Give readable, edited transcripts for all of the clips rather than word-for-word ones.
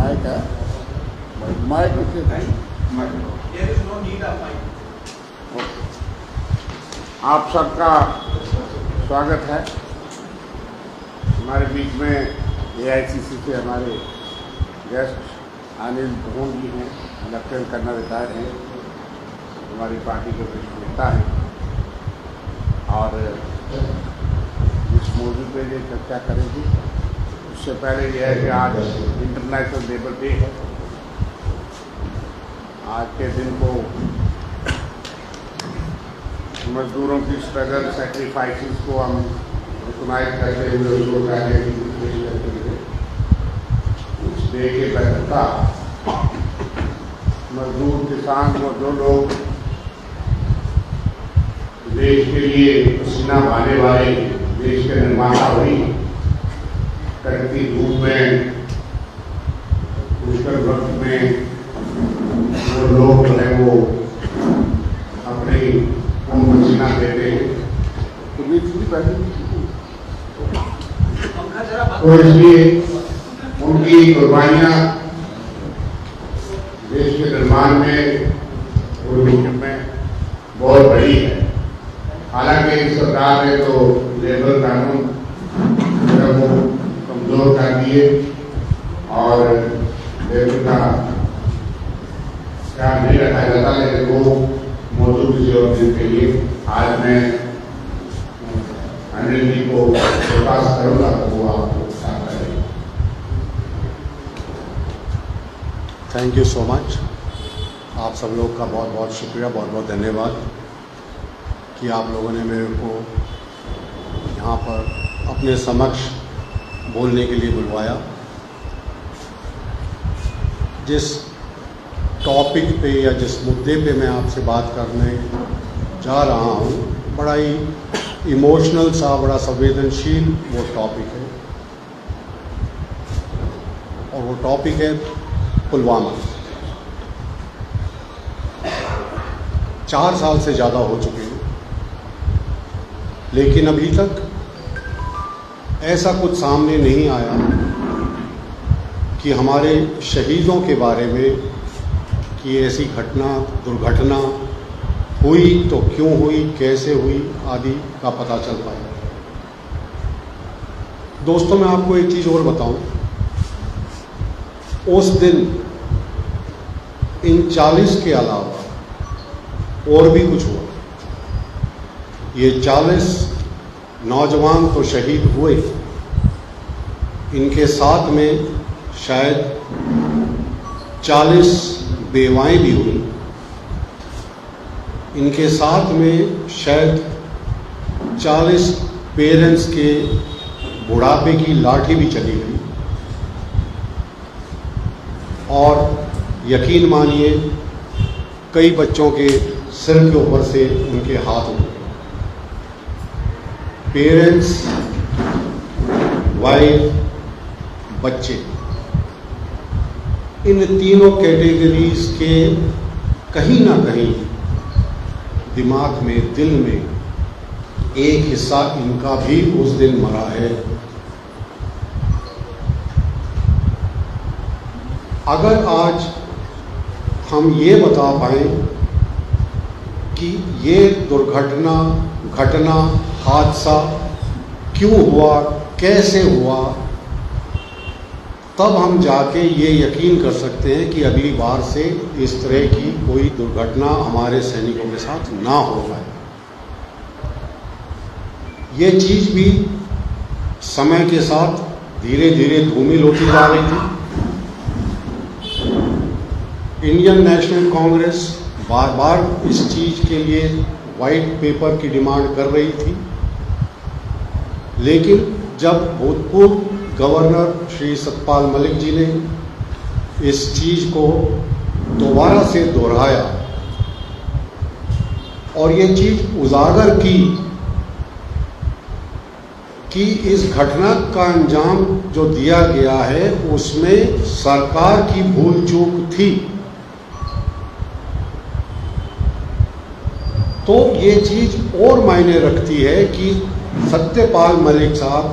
Mic है, mic आप सबका स्वागत है। हमारे बीच में AICC से हमारे गेस्ट अनिल धोन जी हैं, लेफ्टिनेंट कर्नल रिटायर हैं, हमारी पार्टी के वरिष्ठ नेता हैं और इस मौजूद पे ये चर्चा करेंगे। उससे पहले यह है कि आज इंटरनेशनल लेबर डे है। आज के दिन को मजदूरों की स्ट्रगल सेक्रीफाइसेस को हम रिकॉग्नाइज करते हुए उसको पहले उस डे के बहता मजदूर किसान वो जो लोग देश के लिए पसीना बहाने वाले देश के निर्माता हुई कड़कती धूप में मुश्किल वक्त में वो लोग जो है वो अपनी पसीना देते हैं तो इसलिए उनकी कुर्बानियाँ देश के निर्माण में और विजन में बहुत बड़ी है। हालांकि इस सरकार ने तो लेबर कानून वो कमजोर कर दिए और लेबर का ख्याल नहीं रखा जाता, लेकिन वो मौजूद किसी और दिन के लिए आज मैं अनिल जी को प्रकाश करूँगा तो वो आपको साथ करेंगे। Thank you so much. आप सब लोग का बहुत बहुत शुक्रिया, बहुत बहुत धन्यवाद कि आप लोगों ने मेरे को यहाँ पर अपने समक्ष बोलने के लिए बुलवाया। जिस टॉपिक पे या जिस मुद्दे पे मैं आपसे बात करने जा रहा हूँ, बड़ा ही इमोशनल सा, बड़ा संवेदनशील वो टॉपिक है और वो टॉपिक है पुलवामा। 4 साल से ज़्यादा हो चुके हैं, लेकिन अभी तक ऐसा कुछ सामने नहीं आया कि हमारे शहीदों के बारे में कि ऐसी घटना दुर्घटना हुई तो क्यों हुई, कैसे हुई आदि का पता चल पाया। दोस्तों, मैं आपको एक चीज़ और बताऊं। उस दिन इन 40 के अलावा और भी कुछ हुआ। ये 40 नौजवान तो शहीद हुए, इनके साथ में शायद 40 बेवाएं भी हुई, इनके साथ में शायद 40 पेरेंट्स के बुढ़ापे की लाठी भी चली गई और यकीन मानिए कई बच्चों के सिर के ऊपर से उनके हाथ उठ गए। पेरेंट्स, वाइफ, बच्चे, इन तीनों कैटेगरीज के कहीं ना कहीं दिमाग में, दिल में एक हिस्सा इनका भी उस दिन मरा है। अगर आज हम ये बता पाए कि ये दुर्घटना, घटना, हादसा क्यों हुआ, कैसे हुआ, तब हम जाके ये यकीन कर सकते हैं कि अगली बार से इस तरह की कोई दुर्घटना हमारे सैनिकों के साथ ना हो पाए। ये चीज़ भी समय के साथ धीरे धीरे धूमिल होती जा रही थी। इंडियन नेशनल कांग्रेस बार बार इस चीज़ के लिए वाइट पेपर की डिमांड कर रही थी, लेकिन जब भूतपूर्व गवर्नर श्री सतपाल मलिक जी ने इस चीज़ को दोबारा से दोहराया और ये चीज़ उजागर की कि इस घटना का अंजाम जो दिया गया है उसमें सरकार की भूल चूक थी, तो ये चीज़ और मायने रखती है कि सत्यपाल मलिक साहब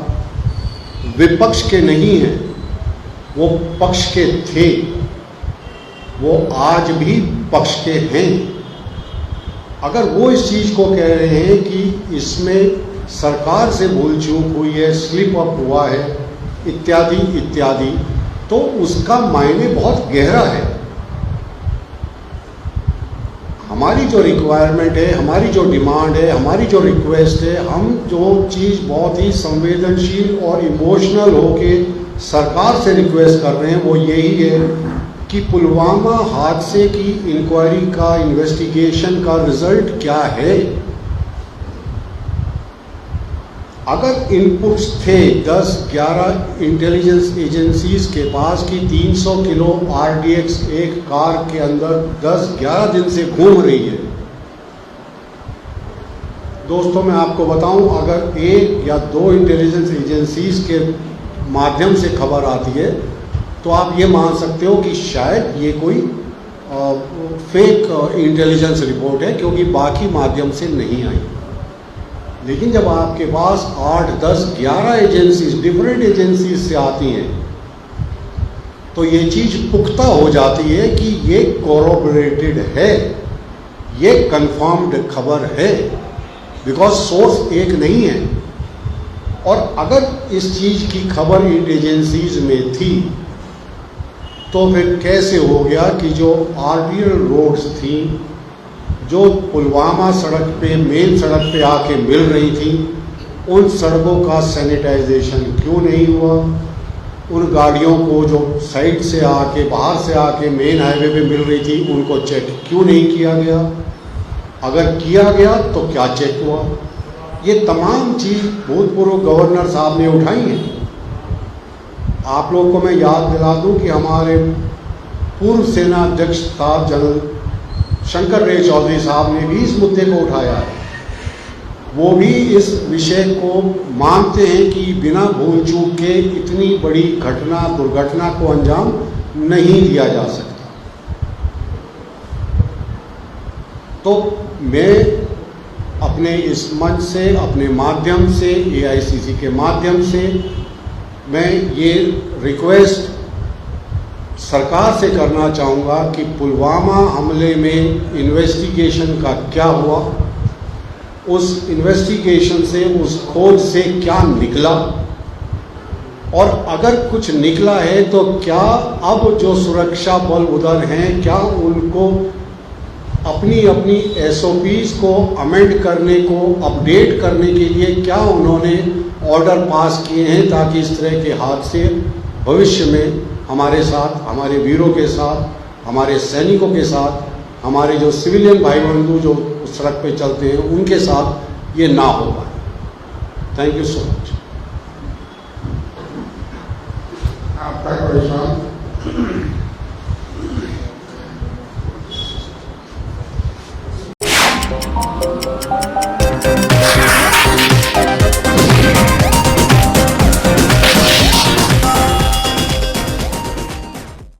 विपक्ष के नहीं हैं, वो पक्ष के थे, वो आज भी पक्ष के हैं। अगर वो इस चीज़ को कह रहे हैं कि इसमें सरकार से भूल चूक हुई है, स्लिप अप हुआ है, इत्यादि इत्यादि, तो उसका मायने बहुत गहरा है। हमारी जो रिक्वायरमेंट है, हमारी जो डिमांड है, हमारी जो रिक्वेस्ट है, हम जो चीज़ बहुत ही संवेदनशील और इमोशनल होके सरकार से रिक्वेस्ट कर रहे हैं वो यही है कि पुलवामा हादसे की इंक्वायरी का, इन्वेस्टिगेशन का रिजल्ट क्या है। अगर इनपुट्स थे 10-11 इंटेलिजेंस एजेंसीज के पास कि 300 किलो आरडीएक्स एक कार के अंदर 10-11 दिन से घूम रही है, दोस्तों मैं आपको बताऊं, अगर एक या दो इंटेलिजेंस एजेंसीज के माध्यम से खबर आती है तो आप ये मान सकते हो कि शायद ये कोई फेक इंटेलिजेंस रिपोर्ट है, क्योंकि बाकी माध्यम से नहीं आई। लेकिन जब आपके पास 8, 10, 11 एजेंसीज, डिफरेंट एजेंसीज से आती हैं, तो ये चीज़ पुख्ता हो जाती है कि ये कोरोबरेटेड है, ये कंफर्म्ड खबर है, बिकॉज सोर्स एक नहीं है। और अगर इस चीज़ की खबर इन एजेंसीज में थी तो फिर कैसे हो गया कि जो आर्टियल रोड्स थी, जो पुलवामा सड़क पे, मेन सड़क पे आके मिल रही थी, उन सड़कों का सैनिटाइजेशन क्यों नहीं हुआ? उन गाड़ियों को जो साइड से आके, बाहर से आके मेन हाईवे पे मिल रही थी, उनको चेक क्यों नहीं किया गया? अगर किया गया तो क्या चेक हुआ? ये तमाम चीज़ भूतपूर्व गवर्नर साहब ने उठाई हैं। आप लोगों को मैं याद दिला दूं कि हमारे पूर्व सेना अध्यक्ष साहब जनरल शंकर रे चौधरी साहब ने भी इस मुद्दे को उठाया है। वो भी इस विषय को मानते हैं कि बिना भूल चूक के इतनी बड़ी घटना, दुर्घटना को अंजाम नहीं दिया जा सकता। तो मैं अपने इस मंच से, अपने माध्यम से, एआईसीसी के माध्यम से मैं ये रिक्वेस्ट सरकार से करना चाहूँगा कि पुलवामा हमले में इन्वेस्टिगेशन का क्या हुआ, उस इन्वेस्टिगेशन से, उस खोज से क्या निकला, और अगर कुछ निकला है तो क्या अब जो सुरक्षा बल उधर हैं, क्या उनको अपनी अपनी एसओपीज को अमेंड करने को, अपडेट करने के लिए क्या उन्होंने ऑर्डर पास किए हैं, ताकि इस तरह के हादसे भविष्य में हमारे साथ, हमारे वीरों के साथ, हमारे सैनिकों के साथ, हमारे जो सिविलियन भाई बंधु जो सड़क पे चलते हैं उनके साथ ये ना हो पाए। Thank you so much. आपका क्वेश्चन